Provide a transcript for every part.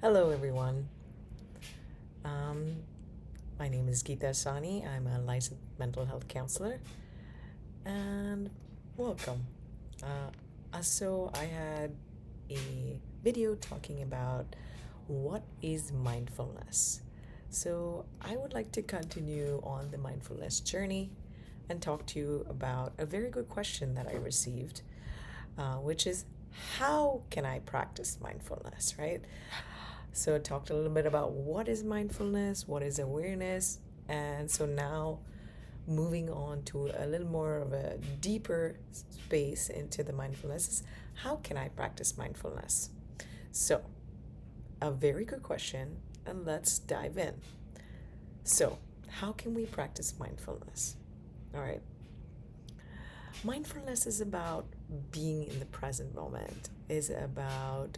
Hello, everyone. Um, my name is Geeta Sani. I'm a licensed mental health counselor, and welcome. So, I had a video talking about what is mindfulness. So, I would like to continue on the mindfulness journey and talk to you about a very good question that I received, which is how can I practice mindfulness, right? So, I talked a little bit about what is mindfulness, what is awareness, and so now moving on to a little more of a deeper space into the mindfulness is how can I practice mindfulness? So, a very good question, and let's dive in. So, how can we practice mindfulness? All right. Mindfulness is about being in the present moment, is about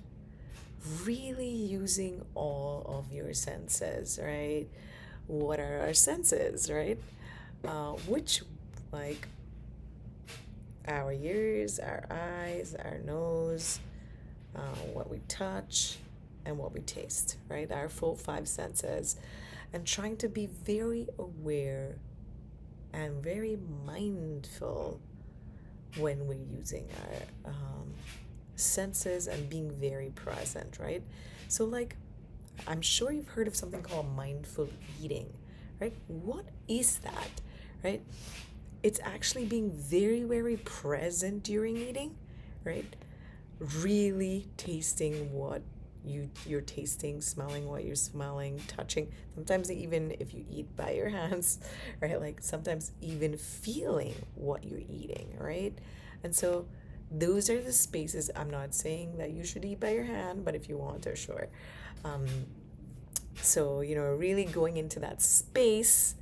really using all of your senses, right? What are our senses, right? Which, like our ears, our eyes, our nose, what we touch, and what we taste, right? Our full five senses. And trying to be very aware and very mindful when we're using our senses and being very present, right? So, like, I'm sure you've heard of something called mindful eating, right? What is that, right? It's actually being very, very present during eating, right? Really tasting what you're tasting, smelling what you're smelling, touching. Sometimes even if you eat by your hands, right? Like sometimes even feeling what you're eating, right? And so those are the spaces. I'm not saying that you should eat by your hand, but if you want to, sure. Um, so, really going into that space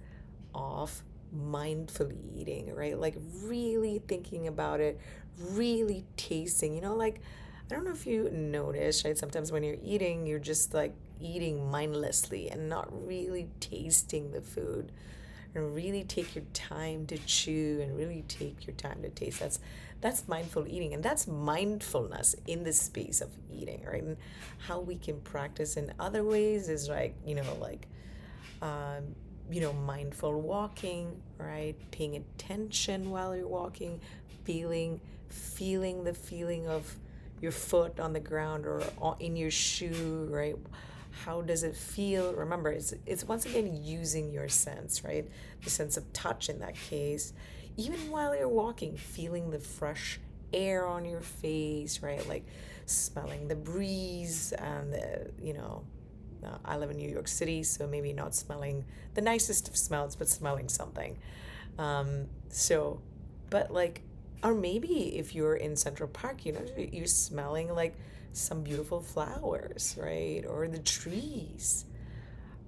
of mindfully eating, right? Like really thinking about it, really tasting, like, I don't know if you notice, right? Sometimes when you're eating, you're just like eating mindlessly and not really tasting the food. And really take your time to chew and really take your time to taste. That's mindful eating, and that's mindfulness in the space of eating, right? And how we can practice in other ways is like, um, mindful walking, right? Paying attention while you're walking, feeling the feeling of your foot on the ground or in your shoe, right? How does it feel? Remember, it's once again using your sense, right? The sense of touch in that case. Even while you're walking, feeling the fresh air on your face, right? Like smelling the breeze and I live in New York City, so maybe not smelling the nicest of smells, but smelling something. So, but like, or maybe if you're in Central Park, you're smelling like some beautiful flowers, right? Or the trees,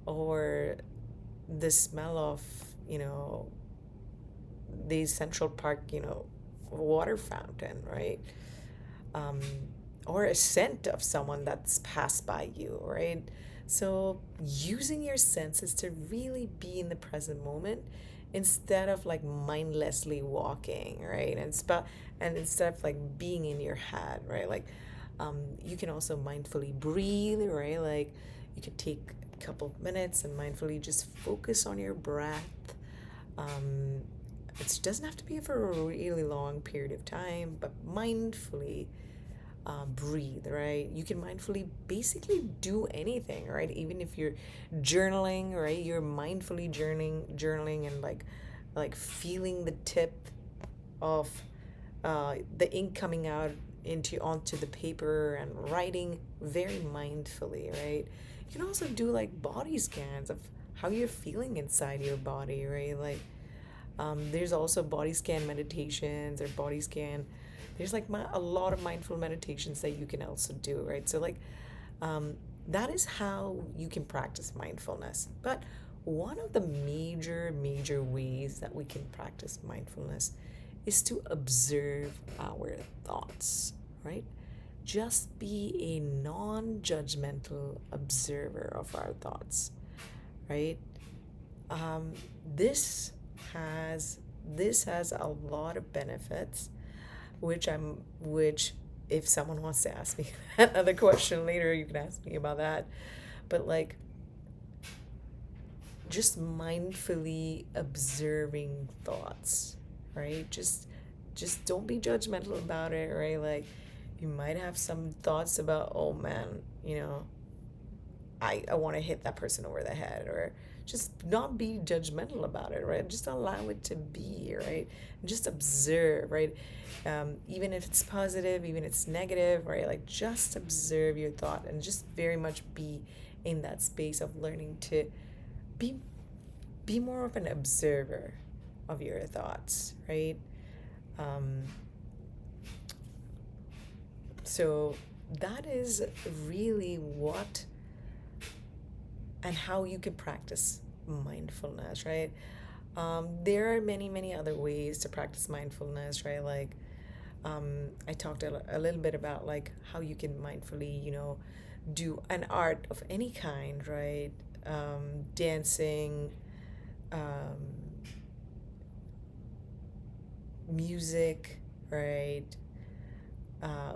or the smell of, you know, the Central Park, water fountain, right? um, or a scent of someone that's passed by you, right? So using your senses to really be in the present moment instead of like mindlessly walking, right? And instead of like being in your head, right? Like you can also mindfully breathe, right? Like you could take a couple of minutes and mindfully just focus on your breath. Um, it doesn't have to be for a really long period of time, but mindfully breathe, right? You can mindfully basically do anything, right? Even if you're journaling, right? You're mindfully journaling, and like feeling the tip of the ink coming out into onto the paper and writing very mindfully, right? You can also do like body scans of how you're feeling inside your body, right? Like there's also body scan meditations or body scan. There's like a lot of mindful meditations that you can also do, right? So, like, um, that is how you can practice mindfulness. But one of the major ways that we can practice mindfulness is to observe our thoughts, right? Just be a non judgmental observer of our thoughts, right? Um, this has this has a lot of benefits, which if someone wants to ask me another question later, you can ask me about that. But like, just mindfully observing thoughts, right? Just don't be judgmental about it, right? Like, you might have some thoughts about, oh man, I want to hit that person over the head, or just not be judgmental about it, right? Just allow it to be, right? And just observe, right? Even if it's positive, even if it's negative, right? Like, just observe your thought and just very much be in that space of learning to be be more of an observer of your thoughts, right? Um, so that is really what and how you can practice mindfulness, right? There are many, many other ways to practice mindfulness, right? Like, I talked a little bit about like how you can mindfully, do an art of any kind, right? Dancing, um, music, right?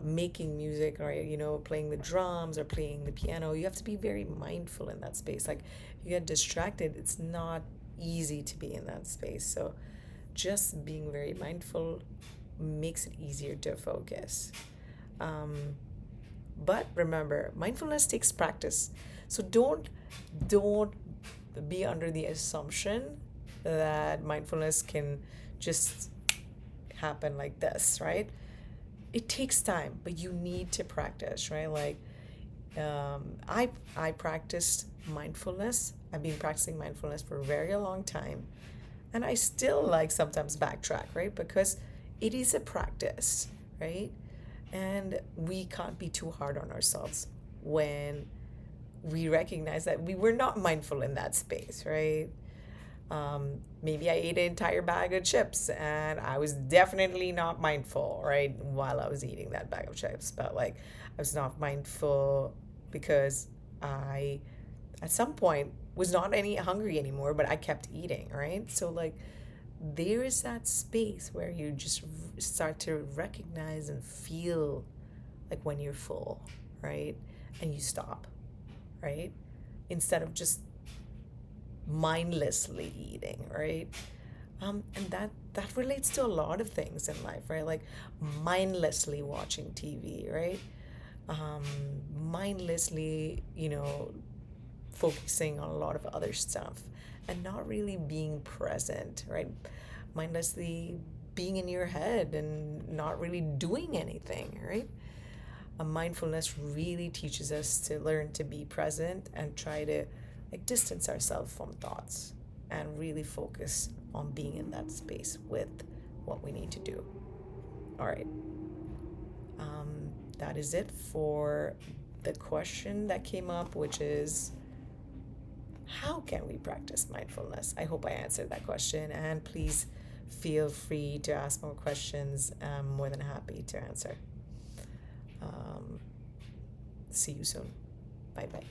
Making music, right? Playing the drums or playing the piano. You have to be very mindful in that space. Like, if you get distracted, it's not easy to be in that space. So, just being very mindful makes it easier to focus. Um, but remember, mindfulness takes practice. So don't be under the assumption that mindfulness can just happen like this, right? It takes time, but you need to practice, right? Like, I practiced mindfulness. I've been practicing mindfulness for a very long time, and I still like sometimes backtrack, right? Because it is a practice, right? And we can't be too hard on ourselves when we recognize that we were not mindful in that space, right? Maybe I ate an entire bag of chips and I was definitely not mindful, right, while I was eating that bag of chips. But like, I was not mindful because I, at some point, was not any hungry anymore, but I kept eating, right? So, like, there is that space where you just start to recognize and feel like when you're full, right? And you stop, right? Instead of just mindlessly eating, right? And that relates to a lot of things in life, right? Like mindlessly watching TV, right? Um, Mindlessly, focusing on a lot of other stuff and not really being present, right? Mindlessly being in your head and not really doing anything, right? Mindfulness really teaches us to learn to be present and try to like distance ourselves from thoughts and really focus on being in that space with what we need to do. All right. That is it for the question that came up, which is how can we practice mindfulness? I hope I answered that question, and please feel free to ask more questions. I'm more than happy to answer. Um, See you soon. Bye bye.